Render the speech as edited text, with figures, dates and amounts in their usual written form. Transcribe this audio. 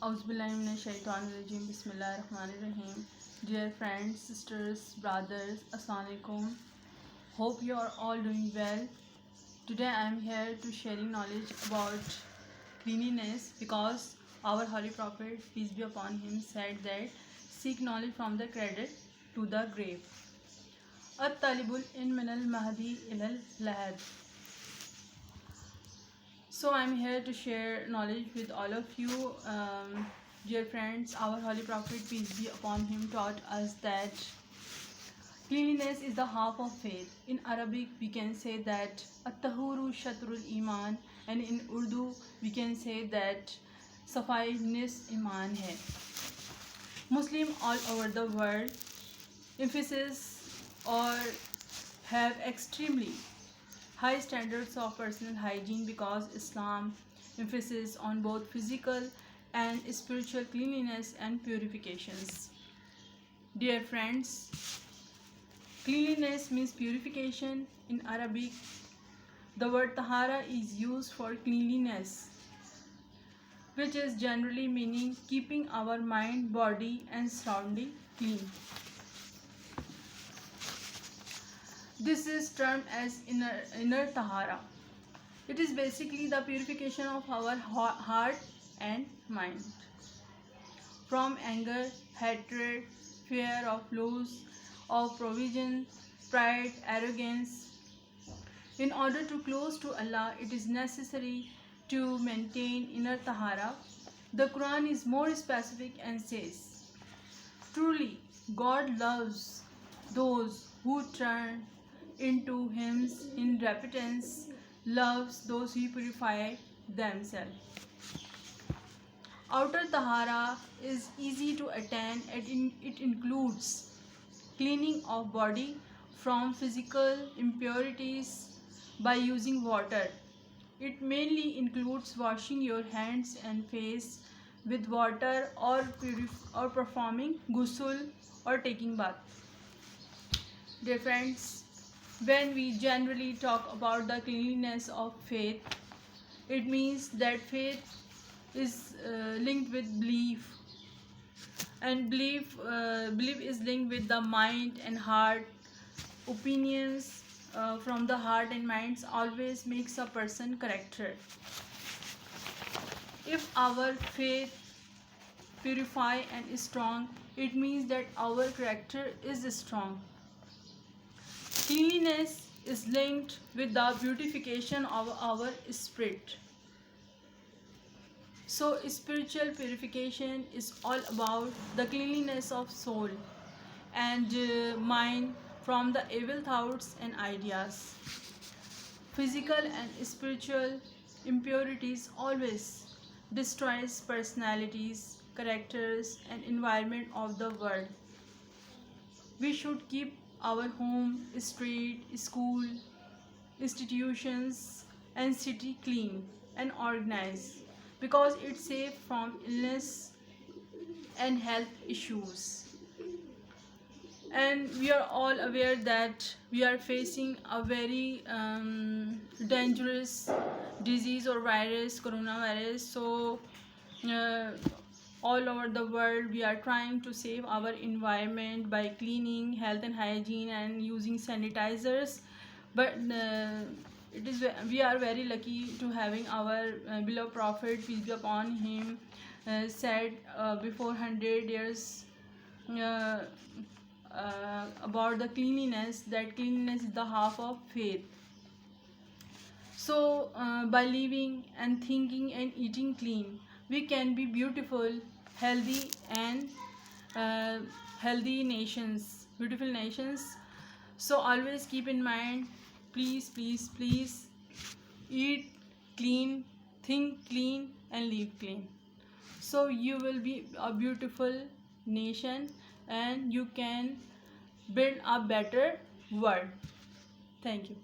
Auzubillahiminash-shaytanir-rajim. Bismillahir-rahmanir-rahim. Dear friends, sisters, brothers, Assalamualaikum. Hope you are all doing well. Today I am here to sharing knowledge about cleanliness because our Holy Prophet, peace be upon him, said that seek knowledge from the cradle to the grave. At-talibul in minal mahdi ilal lahad. So I'm here to share knowledge with all of you. Dear friends, our Holy Prophet, peace be upon him, taught us that cleanliness is the half of faith. In Arabic, we can say that at-tahuru shatrul iman, and in Urdu, we can say that safai iman hai. Muslim all over the world emphasis or have extremely high standards of personal hygiene because Islam emphasis on both physical and spiritual cleanliness and purifications. Dear friends, cleanliness means purification. In Arabic, the word tahara is used for cleanliness, which is generally meaning keeping our mind, body and surrounding clean. This is termed as inner tahara. It is basically the purification of our heart and mind from anger, hatred, fear of loss of provision, pride, arrogance. In order to close to Allah, it is necessary to maintain inner tahara. The Quran is more specific and says, "Truly, God loves those who turn into Him in repentance, loves those who purify themselves." Outer tahara is easy to attain and it includes cleaning of body from physical impurities by using water. It mainly includes washing your hands and face with water or performing ghusl or taking bath. Dear friends, when we generally talk about the cleanliness of faith, it means that faith is linked with belief, and belief is linked with the mind and heart. Opinions from the heart and minds always makes a person character. If our faith purify and is strong, it means that our character is strong. Cleanliness is linked with the beautification of our spirit. So spiritual purification is all about the cleanliness of soul and mind from the evil thoughts and ideas. Physical and spiritual impurities always destroys personalities, characters and environment of the world. We should keep our home, street, school, institutions and city clean and organized because it's safe from illness and health issues. And we are all aware that we are facing a very dangerous disease or virus, coronavirus. So all over the world we are trying to save our environment by cleaning, health and hygiene and using sanitizers. But we are very lucky to having our beloved Prophet, peace be upon him, said before 100 years about the cleanliness, that cleanliness is the half of faith. So by living and thinking and eating clean, we can be beautiful, healthy and healthy nations, beautiful nations. So always keep in mind, please eat clean, think clean and live clean. So you will be a beautiful nation and you can build a better world. Thank you.